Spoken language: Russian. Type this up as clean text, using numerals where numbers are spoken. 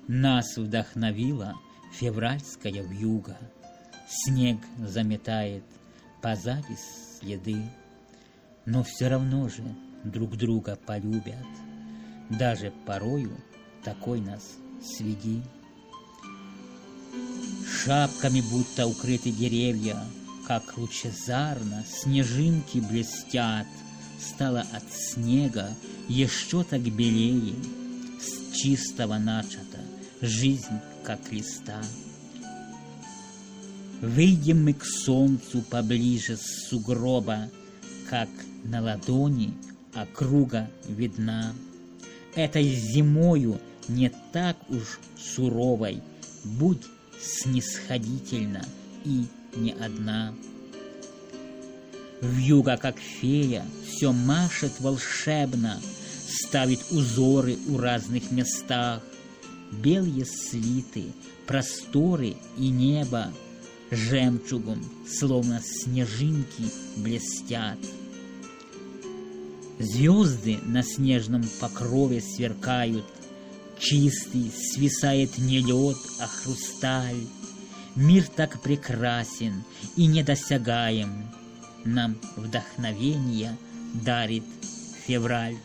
Нас вдохновила февральская вьюга. Снег заметает позади следы, но все равно же друг друга полюбят. Даже порою такой нас сведи. Шапками будто укрыты деревья, как лучезарно снежинки блестят. Стало от снега еще так белее, с чистого начата жизнь, как листа. Выйдем мы к солнцу поближе с сугроба, как на ладони округа видна. Этой зимою не так уж суровой, будь снисходительна и не одна. Вьюга, как фея, все машет волшебно, ставит узоры у разных местах. Белые свиты, просторы и небо жемчугом, словно снежинки, блестят. Звезды на снежном покрове сверкают, чистый свисает не лед, а хрусталь. Мир так прекрасен и недосягаем, нам вдохновение дарит февраль.